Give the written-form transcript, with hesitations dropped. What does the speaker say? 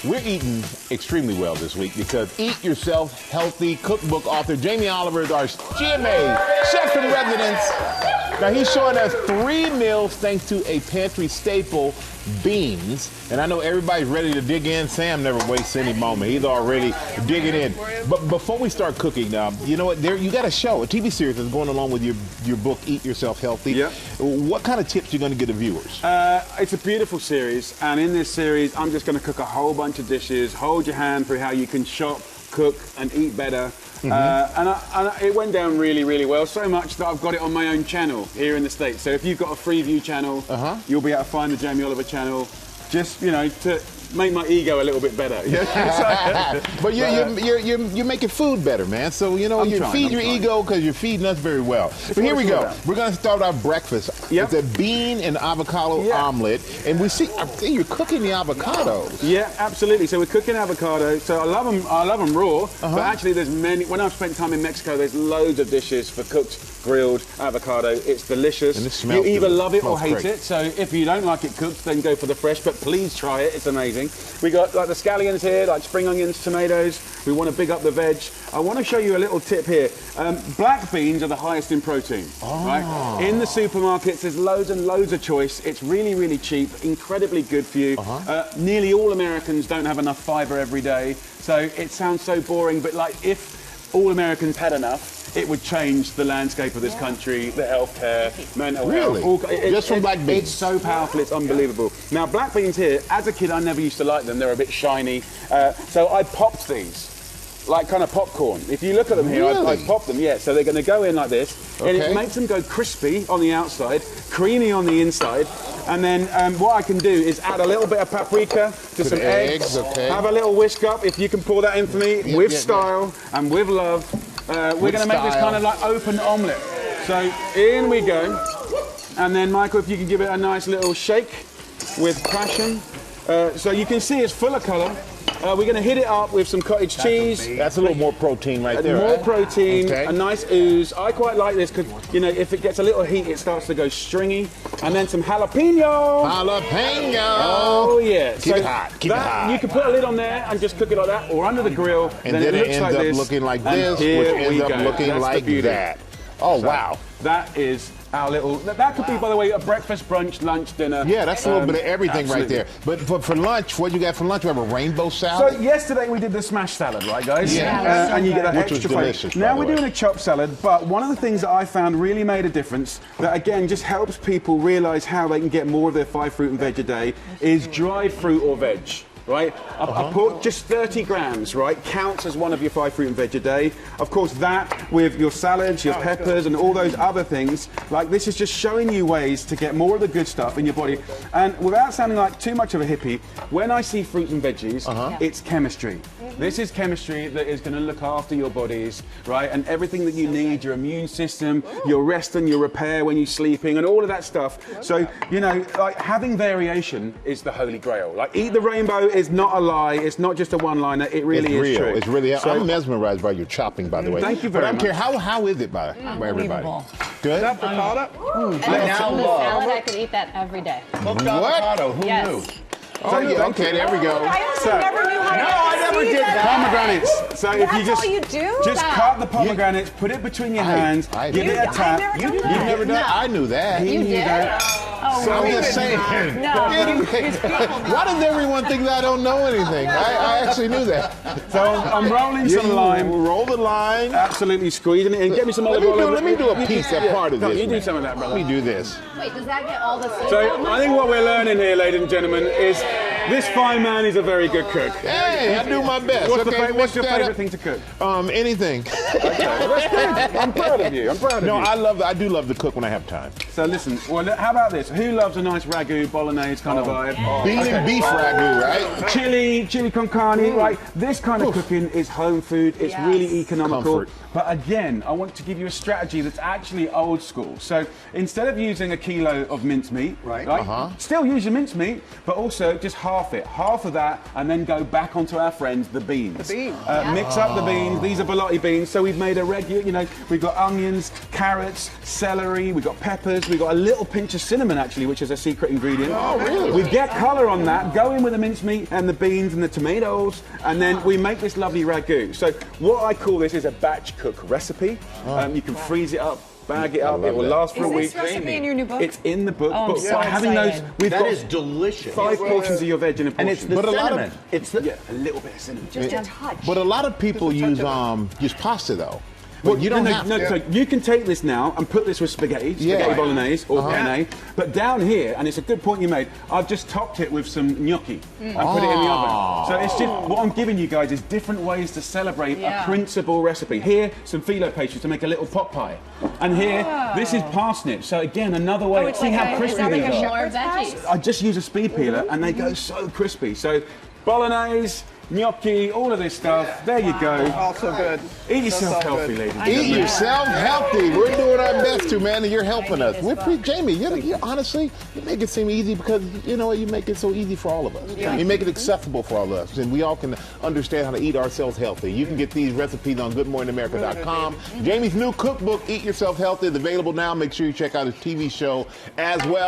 We're eating extremely well this week because Eat Yourself Healthy cookbook author Jamie Oliver is our GMA chef in residence. Now he's showing us 3 meals thanks to a pantry staple, beans. And I know everybody's ready to dig in. Sam never wastes any moment. He's already digging in. But before we start cooking, you know what? You got a show, a TV series that's going along with your book, Eat Yourself Healthy. Yep. What kind of tips are you going to give the viewers? It's a beautiful series, and in this series, I'm just going to cook a whole bunch of dishes, hold your hand through how you can shop, cook, and eat better. And it went down really, really well, so much that I've got it on my own channel here in the States. So if you've got a Freeview channel, you'll be able to find the Jamie Oliver channel, just, you know, to make my ego a little bit better. But you're making food better, man. So, you know, you feed your ego because you're feeding us very well. But here we go. We're going to start our breakfast. It's a bean and avocado omelet. And I see you're cooking the avocados. Yeah, absolutely. So we're cooking avocado. So I love them raw. But actually there's many, when I've spent time in Mexico, there's loads of dishes for cooked, grilled avocado. It's delicious. And it smells You either good. love it or hate Great. it. So if you don't like it cooked, then go for the fresh. But please try it. It's amazing. We got like the scallions here, like spring onions, tomatoes. We want to big up the veg. I want to show you a little tip here. Black beans are the highest in protein. Right? In the supermarkets, there's loads and loads of choice. It's really, really cheap, incredibly good for you. Nearly all Americans don't have enough fiber every day. So it sounds so boring, but like if all Americans had enough, it would change the landscape of this country, the healthcare, mental health. Just from black beans? It's so powerful, it's unbelievable. Now, black beans here, as a kid, I never used to like them. They're a bit shiny. So I popped these, like kind of popcorn. If you look at them here, I popped them, so they're going to go in like this. And it makes them go crispy on the outside, creamy on the inside. And then what I can do is add a little bit of paprika to some eggs. Have a little whisk up, if you can pour that in for me, with style and with love. We're going to make this kind of like open omelette. So in we go. And then, Michael, if you can give it a nice little shake with passion. So you can see it's full of colour. We're going to hit it up with some cottage cheese. That's a little more protein right there. More protein, a nice ooze. I quite like this because, you know, if it gets a little heat, it starts to go stringy. And then some jalapeno. Jalapeno! Oh, yeah. Keep it hot, keep it hot. You can put a lid on there and just cook it like that, or under the grill. And then it ends up looking like this, which ends up looking like that. Oh, wow. That is our little, that could be, by the way, a breakfast, brunch, lunch, dinner. Yeah, that's a little bit of everything right there. But for lunch, what you got for lunch? We have a rainbow salad? So yesterday we did the smash salad, right, guys? Yeah. And you get that Which extra was delicious, flavor. Now we're doing a chopped salad, but one of the things that I found really made a difference, that again just helps people realize how they can get more of their 5 fruit and veg a day, is dried fruit or veg. Right, I put just 30 grams, right, counts as one of your 5 fruit and veg a day. Of course, that with your salads, your peppers, and all those other things, like this is just showing you ways to get more of the good stuff in your body. And without sounding like too much of a hippie, when I see fruit and veggies, it's chemistry. This is chemistry that is going to look after your bodies, right, and everything that you need, your immune system, your rest and your repair when you're sleeping, and all of that stuff. So, you know, like having variation is the holy grail. Like eat the rainbow is not a lie. It's not just a one-liner. It really is true. It's really. So, I'm mesmerized by your chopping, by the way. Thank you very much. But I don't care how is it by everybody. Good. Avocado? And now salad, I could eat that every day. What? Avocado? Who knew? Oh, yeah, okay, there we go. I also never knew how to I never did that. Pomegranates. So if you That's all you do? just cut the pomegranates, put it between your hands, give it a tap. You've Never done. I knew that. You did? Oh, So I'm just saying. Why does everyone think that I don't know anything? I actually knew that. So I'm rolling some lime. Roll the lime. Absolutely squeezing it, and get me some olive oil. Let me do a piece, that part of this. You do some of that, brother. Let me do this. Wait, does that get all the seeds So out? I think what we're learning here, ladies and gentlemen, is this fine man is a very good cook. Hey, I do my best. What's your favorite thing to cook? Anything. That's good. I'm proud of you. I'm proud of you. No, I do love to cook when I have time. So listen, well, how about this? Who loves a nice ragu, bolognese kind of vibe? Bean and beef ragu, right? Chili con carne, right? This kind of cooking is home food. It's really economical. Comfort. But again, I want to give you a strategy that's actually old school. So instead of using a kilo of mincemeat, still use your mincemeat, but also just half half it. Half of that, and then go back onto our friends, the beans. The beans. Mix up the beans. These are borlotti beans. So we've made a regular, you know, we've got onions, carrots, celery, we've got peppers, we've got a little pinch of cinnamon, actually, which is a secret ingredient. Oh, really? We get colour on that, go in with the mincemeat and the beans and the tomatoes, and then we make this lovely ragu. So what I call this is a batch cook recipe. You can freeze it up, bag it up, it will last for a week. Is this recipe in your new book? It's in the book, Oh, I'm but so by having those, excited. we've That got is delicious. 5 portions of your veg in a portion. And it's the But a lot of- cinnamon. It's the, yeah, a little bit of cinnamon. Just a touch. But a lot of people use pasta though. But you don't have to. So you can take this now and put this with spaghetti bolognese or penne. But down here, and it's a good point you made, I've just topped it with some gnocchi and put it in the oven. So it's just, what I'm giving you guys is different ways to celebrate a principal recipe. Here, some phyllo pastry to make a little pot pie. And here, this is parsnip. So again, another way. See how crispy these are. More veggies. I just use a speed peeler and they go so crispy. So bolognese, gnocchi, all of this stuff. There you go. also good. Eat yourself so healthy, good. ladies. Eat yourself healthy. We're doing our best to, man, and you're helping us. Well. Jamie, you honestly, you make it seem easy because you know what, you make it so easy for all of us. You make it accessible for all of us, and we all can understand how to eat ourselves healthy. You can get these recipes on GoodMorningAmerica.com. Jamie's new cookbook, Eat Yourself Healthy, is available now. Make sure you check out his TV show as well.